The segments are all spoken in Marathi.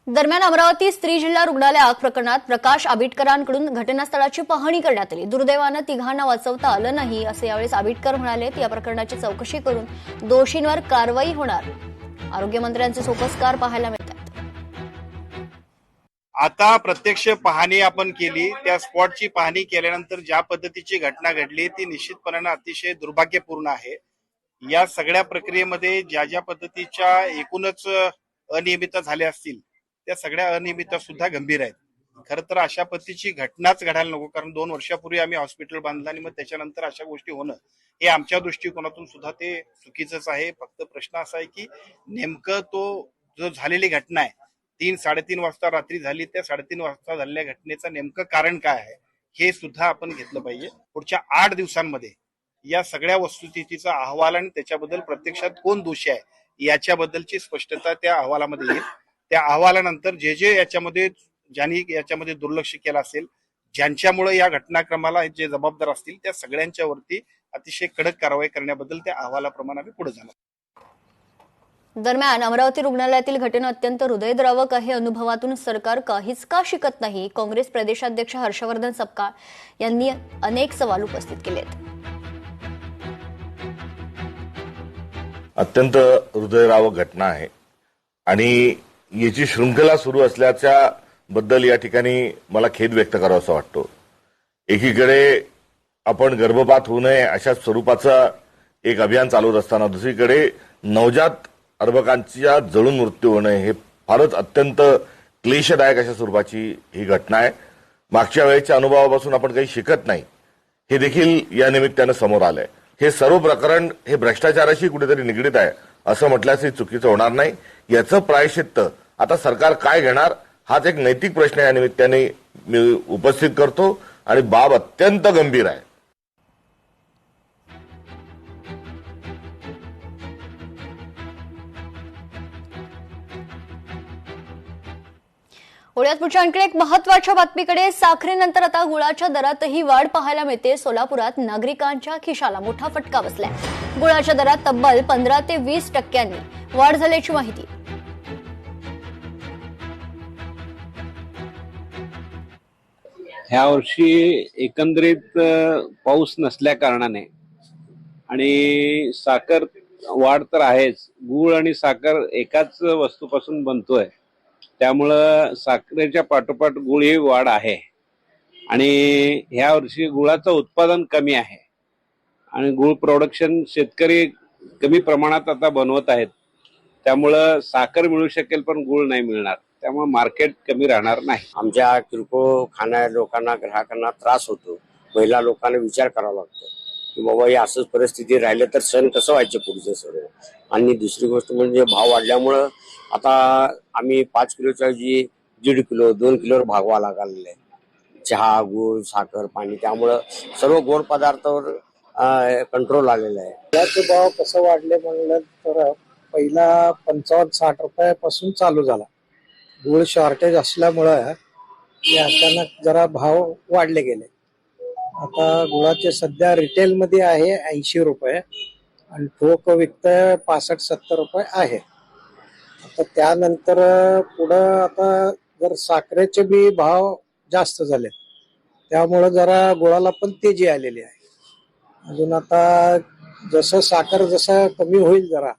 दरम्यान अमरावती स्त्री जिल्हा रुग्णालय आग प्रकरणात प्रकाश आबिटकरांकडून घटनास्थळाची पाहणी करण्यात आली। दुर्दैवानं तिघांना वाचवता आलं नाही असे यावेळी आबिटकर म्हणाले। या प्रकरणाची चौकशी करून दोषींवर कारवाई होणार। आरोग्यमंत्र्यांचे सोपस्कार पाहायला मिळतात। आता प्रत्यक्ष पाहणी आपण केली, त्या स्पॉटची पाहणी केल्यानंतर ज्या पद्धतीची घटना घडली ती निश्चितपणे अतिशय दुर्भाग्यपूर्ण आहे। या सगळ्या प्रक्रियेमध्ये ज्या ज्या पद्धतीच्या एकूणच अनियमितता झाल्या असतील त्या सगळ्या अनियमितता सुद्धा गंभीर आहेत। खरं तर अशा पद्धतीची घटनाच घडायला नको, कारण 2 वर्षापूर्वी आम्ही हॉस्पिटल बांधलं आणि मग त्याच्यानंतर अशा गोष्टी होणं हे आमच्या दृष्टिकोनातून सुद्धा ते चुकीचंच आहे। फक्त प्रश्न असा आहे की नेमकं तो जो झालेली घटना आहे 3-3:30 वाजता रात्री झाली, त्या 3:30 वाजता झालेल्या घटनेचं नेमकं कारण काय आहे हे सुद्धा आपण घेतलं पाहिजे। पुढच्या 8 दिवसांमध्ये या सगळ्या वस्तुस्थितीचा अहवाल आणि त्याच्याबद्दल प्रत्यक्षात कोण दोषी आहे याच्याबद्दलची स्पष्टता त्या अहवालामध्ये येईल। त्या अहवालानंतर जे याच्यामध्ये ज्यांनी याच्यामध्ये दुर्लक्ष केलं असेल, ज्यांच्यामुळे या घटनाक्रमाला जे जबाबदार असतील त्या सगळ्यांच्या वरती अतिशय कडक कारवाई करण्याबद्दल त्या अहवालाप्रमाणे आम्ही पुढे जाणार। दरम्यान अमरावती रुग्णालयातील घटना अत्यंत हृदयद्रावक आहे। अनुभवातून सरकार काहीच का शिकत नाही? काँग्रेस प्रदेशाध्यक्ष हर्षवर्धन सपकाळ यांनी अनेक सवाल उपस्थित केलेत। अत्यंत हृदयद्रावक घटना आहे आणि याची शृंखला सुरू असल्याच्या बद्दल या ठिकाणी मला खेद व्यक्त करावासा वाटतो। एकीकडे आपण गर्भपात होऊ नये अशा स्वरूपाचं एक अभियान चालवत असताना दुसरीकडे नवजात अर्भकांच्या जळून मृत्यू होणे हे फारच अत्यंत क्लेशदायक अशा स्वरूपाची ही घटना आहे। मागच्या वेळेच्या अनुभवापासून आपण काही शिकत नाही हे देखील या निमित्तानं समोर आलंय। हे सर्व प्रकरण हे भ्रष्टाचाराशी कुठेतरी निगडीत आहे असं म्हटल्यास चुकीचं होणार नाही। याचं प्रायश्चित्त आता सरकार काय घेणार हाच एक नैतिक प्रश्न या निमित्ताने मी उपस्थित करतो आणि बाब अत्यंत गंभीर आहे। वळूयात पुढच्या आणखी एक महत्त्वाच्या बातमीकडे। साखरेनंतर आता गुळाच्या दरातही वाढ पाहायला मिळते। सोलापुरात नागरिकांच्या खिशाला मोठा फटका बसलाय। गुळाच्या दरात तब्बल 15 ते 20% वाढ झाल्याची माहिती। ह्या वर्षी एकंदरीत पाऊस नसल्या कारणाने आणि साखर वाढ तर आहेच, गूळ आणि साखर एकाच वस्तूपासून बनतोय, त्यामुळं साखरेच्या पाठोपाठ गुळ ही वाढ आहे। आणि ह्या वर्षी गुळाचं उत्पादन कमी आहे आणि गुळ प्रोडक्शन शेतकरी कमी प्रमाणात आता बनवत आहेत, त्यामुळं साखर मिळू शकेल पण गुळ नाही मिळणार, त्यामुळे मार्केट कमी राहणार नाही। आमच्या किरकोळ खाणाऱ्या लोकांना, ग्राहकांना त्रास होतो। महिला लोकांना विचार करावा लागतो की बाबा ही असंच परिस्थिती राहिलं तर सण कसं व्हायचं पुढचं सर्व। आणि दुसरी गोष्ट म्हणजे भाव वाढल्यामुळं आता आम्ही 5 किलोच्या ऐवजी 1.5 किलो 2 किलोवर भागवा लागलेला आहे। चहा, गूळ, साखर, पाणी, त्यामुळं सर्व गोड पदार्थावर कंट्रोल आलेला आहे। गुळाचे भाव कसं वाढले म्हणलं तर पहिला 55-60 रुपयापासून चालू झाला। गुळ शॉर्टेज असल्यामुळं अचानक जरा भाव वाढले गेले। आता गुळाचे सध्या रिटेलमध्ये आहे 80 रुपये आणि ठोक विकतंय 65-70 रुपये आहे। आता त्यानंतर पुढं आता जर साखरेचे बी भाव जास्त झाले त्यामुळं जरा गुळाला पण तेजी आलेली आहे। अजून आता जसं साखर जसं कमी होईल जरा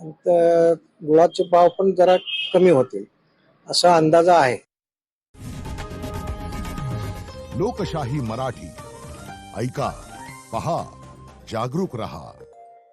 गुळाचे भाव पण जरा कमी होतील असा अंदाज आहे। लोकशाही मराठी ऐका, पहा, जागरूक रहा।